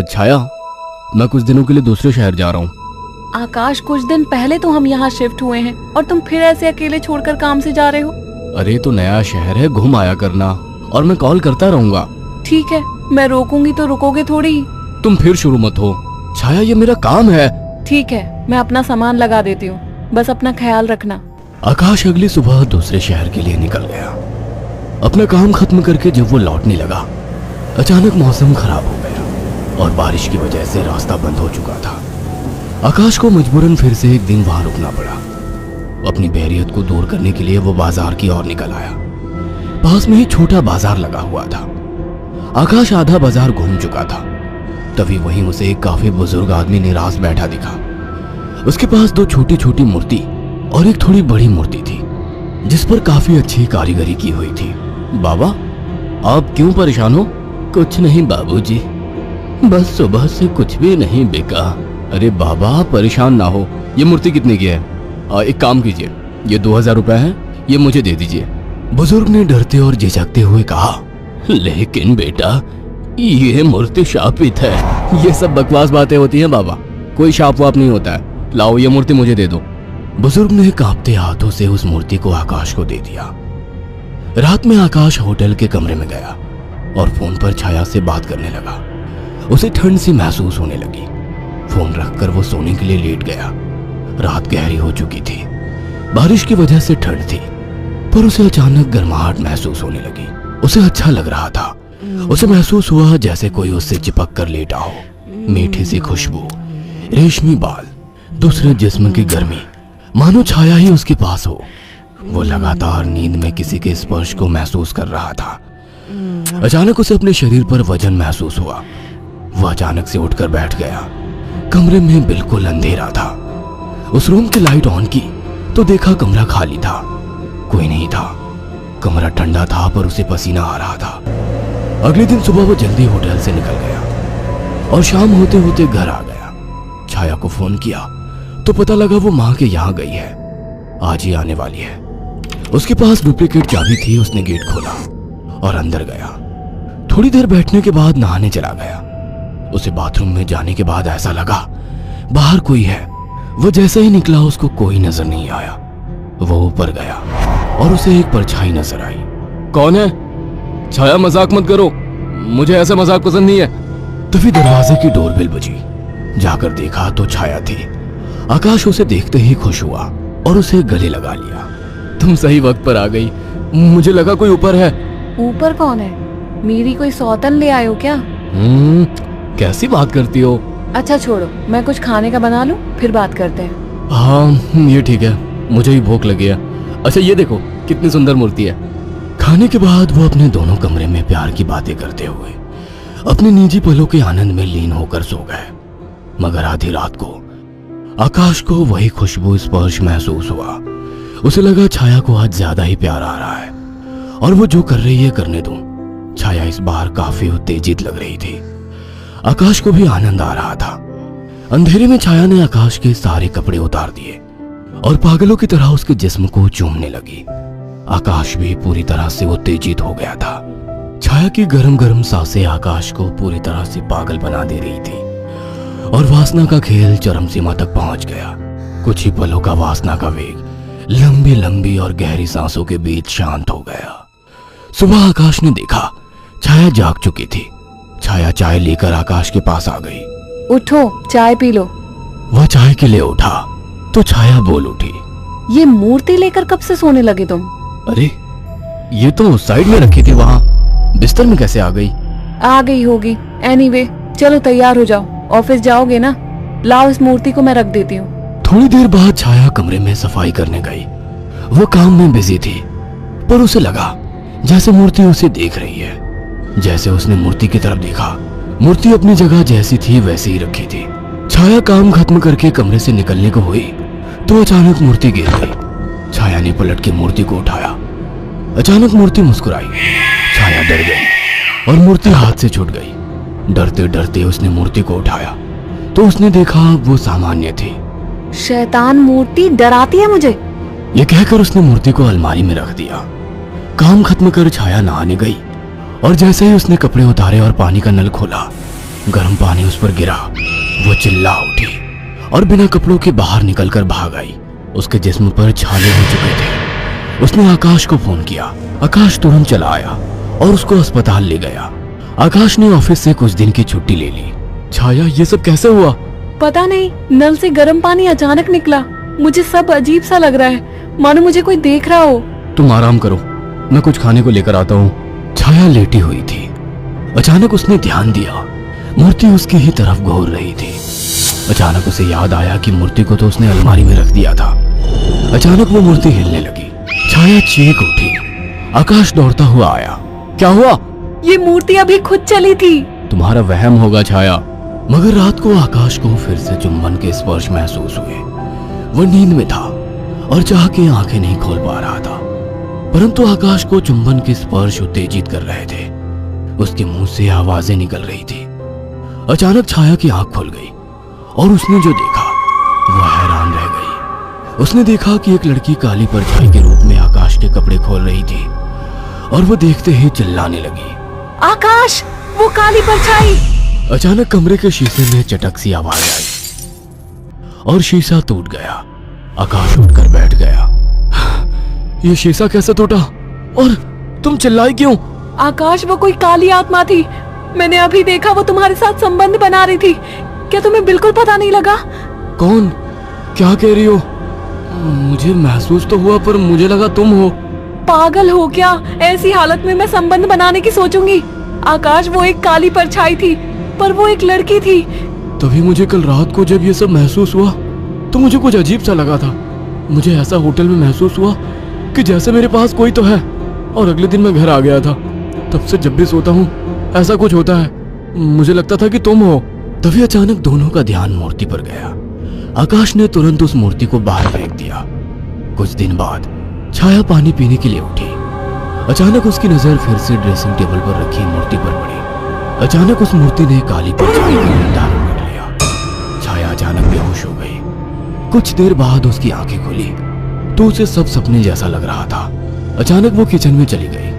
छाया, मैं कुछ दिनों के लिए दूसरे शहर जा रहा हूँ। आकाश, कुछ दिन पहले तो हम यहाँ शिफ्ट हुए हैं और तुम फिर ऐसे अकेले छोड़कर काम से जा रहे हो। अरे तो नया शहर है, घूम आया करना, और मैं कॉल करता रहूंगा। ठीक है, मैं रोकूंगी तो रुकोगे थोड़ी ही। तुम फिर शुरू मत हो छाया, ये मेरा काम है। ठीक है, मैं अपना सामान लगा देती हूँ, बस अपना ख्याल रखना। आकाश अगली सुबह दूसरे शहर के लिए निकल गया। अपना काम खत्म करके जब वो लौटने लगा, अचानक मौसम खराब हो गया और बारिश की वजह से रास्ता बंद हो चुका था। आकाश को मजबूरन फिर से एक दिन वहां रुकना पड़ा। अपनी बोरियत को दूर करने के लिए वो बाजार की ओर निकल आया। पास में ही छोटा बाजार लगा हुआ था। आकाश आधा बाजार घूम चुका था, तभी वहीं उसे एक काफी बुजुर्ग आदमी निराश बैठा दिखा। उसके पास दो छोटी छोटी मूर्ति और एक थोड़ी बड़ी मूर्ति थी, जिस पर काफी अच्छी कारीगरी की हुई थी। बाबा, आप क्यों परेशान हो? कुछ नहीं बाबूजी, बस सुबह से कुछ भी नहीं बिका। अरे बाबा, आप परेशान ना हो। ये मूर्ति कितने की है? एक काम कीजिए, ये 2000 रुपए है, ये मुझे दे दीजिए। बुजुर्ग ने डरते और झिझकते हुए कहा, लेकिन बेटा, ये मूर्ति शापित है। ये सब बकवास बातें होती हैं बाबा, कोई शाप वाप नहीं होता है। लाओ, ये मूर्ति मुझे दे दो। बुजुर्ग ने कांपते हाथों से उस मूर्ति को आकाश को दे दिया। रात में आकाश होटल के कमरे में गया और फोन पर छाया से बात करने लगा। उसे ठंड सी महसूस होने लगी। फोन रखकर वो सोने के लिए लेट गया। रात गहरी हो चुकी थी, बारिश की वजह से ठंड थी, पर उसे अचानक गर्माहट महसूस होने लगी। उसे अच्छा लग रहा था। उसे महसूस हुआ जैसे कोई उससे चिपक कर लेटा हो। मीठी सी खुशबू, रेशमी बाल, दूसरे जिस्म की गर्मी, मानो छाया ही उसके पास हो। वो लगातार नींद में किसी के स्पर्श को महसूस कर रहा था। अचानक उसे अपने शरीर पर वजन महसूस हुआ। वह अचानक से उठकर बैठ गया। कमरे में बिल्कुल अंधेरा था। उस रूम की लाइट ऑन की तो देखा कमरा खाली था, कोई नहीं था। कमरा ठंडा था पर उसे पसीना आ रहा था। अगले दिन सुबह वो जल्दी होटल से निकल गया और शाम होते होते घर आ गया। छाया को फोन किया तो पता लगा वो माँ के यहाँ गई है, आज ही आने वाली है। उसके पास डुप्लीकेट चाबी थी। उसने गेट खोला और अंदर गया। थोड़ी देर बैठने के बाद नहाने चला गया। उसे बाथरूम में जाने के बाद ऐसा लगा बाहर कोई है। वो जैसे ही निकला उसको कोई नजर नहीं आया। वो ऊपर गया और उसे एक परछाई नजर आई। कौन है? छाया, मजाक मत करो, मुझे ऐसा मजाक पसंद नहीं है। तभी दरवाजे की डोरबेल बजी। जाकर देखा तो छाया थी। आकाश उसे देखते ही खुश हुआ और उसे गले लगा लिया। तुम सही वक्त पर आ गई, मुझे लगा कोई ऊपर है। ऊपर कौन है? मेरी कोई सौतन ले आए हो क्या? कैसी बात करती हो? अच्छा छोड़ो, मैं कुछ खाने का बना लूं, फिर बात करते हैं। हाँ ये ठीक है, मुझे ही भूख लगी है। अच्छा ये देखो कितनी सुंदर मूर्ति है। खाने के बाद वो अपने दोनों कमरे में प्यार की बातें करते हुए अपने निजी पलों के आनंद में लीन होकर सो गए। मगर आधी रात को आकाश को वही खुशबू स्पर्श महसूस हुआ। उसे लगा छाया को आज ज्यादा ही प्यार आ रहा है और वो जो कर रही है करने दो। छाया इस बार काफी उत्तेजित लग रही थी। आकाश को भी आनंद आ रहा था। अंधेरे में छाया ने आकाश के सारे कपड़े उतार दिए और पागलों की तरह उसके जिस्म को चूमने लगी। आकाश भी पूरी तरह से उत्तेजित हो गया था। छाया की गरम गरम सांसें आकाश को पूरी तरह से पागल बना दे रही थी और वासना का खेल चरम सीमा तक पहुंच गया। कुछ ही पलों का वासना का वेग लंबी लंबी और गहरी सांसों के बीच शांत हो गया। सुबह आकाश ने देखा छाया जाग चुकी थी। छाया चाय लेकर आकाश के पास आ गई। उठो, चाय पी लो। वह चाय के लिए उठा तो छाया बोल उठी, ये मूर्ति लेकर कब से सोने लगे तुम? अरे ये तो साइड में रखी थी, वहां बिस्तर में कैसे आ गई? आ गई होगी। एनीवे, चलो तैयार हो जाओ, ऑफिस जाओगे ना? लाओ, इस मूर्ति को मैं रख देती हूँ। थोड़ी देर बाद छाया कमरे में सफाई करने गई। वो काम में बिजी थी, पर उसे लगा जैसे मूर्ति उसे देख रही है। जैसे उसने मूर्ति की तरफ देखा, मूर्ति अपनी जगह जैसी थी वैसे ही रखी थी। छाया काम खत्म करके कमरे से निकलने को हुई तो अचानक मूर्ति गिर गई। छाया ने पलट के मूर्ति को उठाया। अचानक मूर्ति मुस्कुराई। छाया डर गई और मूर्ति हाथ से छूट गई। डरते डरते उसने मूर्ति को उठाया तो उसने देखा वो सामान्य थी। शैतान मूर्ति, डराती है मुझे। ये कहकर उसने मूर्ति को अलमारी में रख दिया। काम खत्म कर छाया नहाने गई और जैसे ही उसने कपड़े उतारे और पानी का नल खोला गर्म पानी उस पर गिरा। वो चिल्ला उठी और बिना कपड़ों के बाहर निकलकर भाग आई। उसके जिस्म पर छाले हो चुके थे। उसने आकाश को फोन किया। आकाश तुरंत चला आया और उसको अस्पताल ले गया। आकाश ने ऑफिस से कुछ दिन की छुट्टी ले ली। छाया, ये सब कैसे हुआ? पता नहीं, नल से गर्म पानी अचानक निकला। मुझे सब अजीब सा लग रहा है, मानो मुझे कोई देख रहा हो। तुम आराम करो, मैं कुछ खाने को लेकर आता हूँ। छाया लेटी हुई थी। अचानक उसने ध्यान दिया, मूर्ति उसकी ही तरफ घूर रही थी। अचानक उसे याद आया कि मूर्ति को तो उसने अलमारी में रख दिया था। अचानक वो मूर्ति हिलने लगी। छाया चीख उठी। आकाश दौड़ता हुआ आया। क्या हुआ? ये मूर्ति अभी खुद चली थी। तुम्हारा वहम होगा छाया। मगर रात को आकाश को फिर से चुंबन के स्पर्श महसूस हुए। वो नींद में था और चाह के आंखें नहीं खोल पा रहा था, परंतु आकाश को चुंबन के स्पर्श उत्तेजित कर रहे थे। उसके मुंह से आवाजें निकल रही थी। अचानक छाया की आंख खुल गई और उसने जो देखा वह हैरान रह गई। उसने देखा कि एक लड़की काली परछाई के रूप में आकाश के कपड़े खोल रही थी और वो देखते ही चिल्लाने लगी, आकाश, वो काली परछाई! अचानक कमरे के शीशे में चटक सी आवाज आई और शीशा टूट गया। आकाश उठकर बैठ गया। ये शीशा कैसे टूटा? और तुम चिल्लाई क्यों? आकाश, वो कोई काली आत्मा थी। मैंने अभी देखा, वो तुम्हारे साथ संबंध बना रही थी। क्या तुम्हें बिल्कुल पता नहीं लगा? कौन? क्या कह रही हो? मुझे महसूस तो हुआ, पर मुझे लगा तुम हो। पागल हो क्या? ऐसी हालत में मैं संबंध बनाने की सोचूंगी? आकाश, वो एक काली परछाई थी, पर वो एक लड़की थी। तभी मुझे कल रात को जब ये सब महसूस हुआ तो मुझे कुछ अजीब सा लगा था। मुझे ऐसा होटल में महसूस हुआ कि जैसे मेरे पास कोई तो है। और अगले दिन मैं घर आ गया था। तब से जब भी सोता हूँ ऐसा कुछ होता है। मुझे लगता था कि तुम हो। तभी अचानक दोनों का ध्यान मूर्ति पर गया। आकाश ने तुरंत उस मूर्ति को बाहर फेंक दिया। कुछ दिन बाद छाया पानी पीने के लिए उठी। अचानक उसकी नजर फिर से ड्रेसिंग टेबल पर रखी मूर्ति पर पड़ी। अचानक उस मूर्ति ने काली परछाई का मुंह धारण कर लिया। छाया अचानक बेहोश हो गई। कुछ देर बाद उसकी आंखें खुली तो उसे सब सपने जैसा लग रहा था। अचानक वो किचन में चली गई।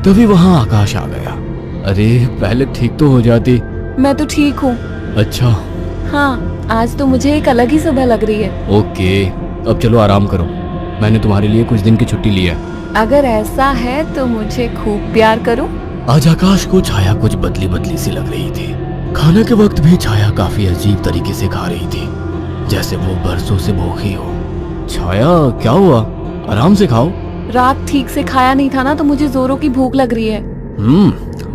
तभी वहां आकाश आ गया। अरे, पहले ठीक तो हो जाती। मैं तो ठीक हूँ। अच्छा। हाँ, आज तो मुझे एक अलग ही सुबह लग रही है। ओके, अब चलो आराम करो। मैंने तुम्हारे लिए कुछ दिन की छुट्टी ली है। अगर ऐसा है तो मुझे खूब प्यार करो। आज आकाश को छाया कुछ बदली बदली सी लग रही थी। खाने के वक्त भी छाया काफी अजीब तरीके से खा रही थी, जैसे वो बरसों से भूखी हो। छाया, क्या हुआ? आराम से खाओ। रात ठीक से खाया नहीं था ना, तो मुझे जोरों की भूख लग रही है।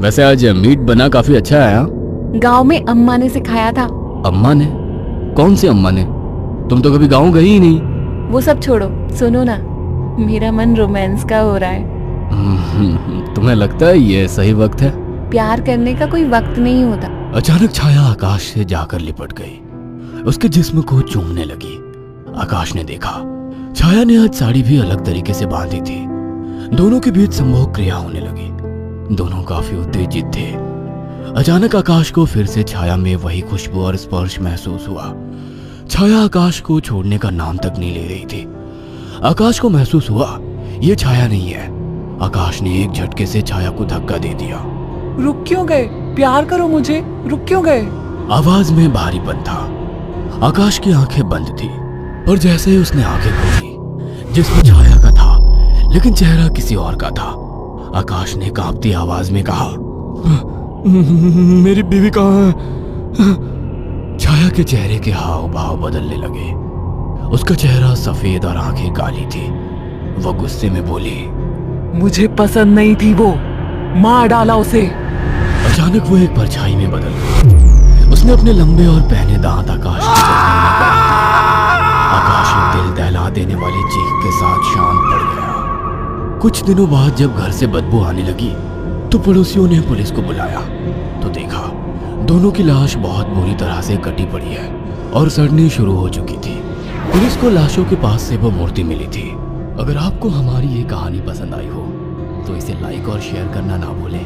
वैसे आज मीट बना काफी अच्छा है। गांव में अम्मा ने सिखाया था। अम्मा ने? कौन सी अम्मा ने? तुम तो कभी गांव गई ही नहीं। वो सब छोड़ो, सुनो ना, मेरा मन रोमांस का हो रहा है। तुम्हें लगता है ये सही वक्त है? प्यार करने का कोई वक्त नहीं होता। अचानक छाया आकाश से जाकर लिपट गई। उसके जिस्म को चूमने लगी। आकाश ने देखा छाया ने आज साड़ी भी अलग तरीके से बांधी थी। दोनों के बीच संभोग क्रिया होने लगी। दोनों काफी उत्तेजित थे। अचानक आकाश को फिर से छाया में वही खुशबू और स्पर्श महसूस हुआ। छाया आकाश को छोड़ने का नाम तक नहीं ले रही थी। आकाश को महसूस हुआ ये छाया नहीं है। आकाश ने एक झटके से छाया को धक्का दे दिया। रुक क्यों गए? प्यार करो मुझे, रुक क्यों गए? आवाज में भारीपन था। आकाश की आंखें बंद थी, पर जैसे ही उसने आंखें खोली, जिसमें छाया का था लेकिन चेहरा किसी और का था। आकाश ने कांपती आवाज में कहा, मेरी बीवी कहाँ है? छाया के चेहरे के हाव भाव बदलने लगे। उसका चेहरा सफेद और आंखें काली थी। वह गुस्से में बोली, मुझे पसंद नहीं थी वो, मार डाला उसे। अचानक वो एक परछाई में बदल गई। उसने अपने लंबे और पहने दांत आकाश की गर्दन में गाड़ दिए। आकाश एक दिल दहला देने वाली चीख के साथ शांत पड़ गया। कुछ दिनों बाद जब घर से बदबू आने लगी तो पड़ोसियों ने पुलिस को बुलाया तो देखा दोनों की लाश बहुत बुरी तरह से कटी पड़ी है और सड़नी शुरू हो चुकी थी। पुलिस को लाशों के पास से वो मूर्ति मिली थी। अगर आपको हमारी ये कहानी पसंद आई हो तो इसे लाइक और शेयर करना ना भूलें।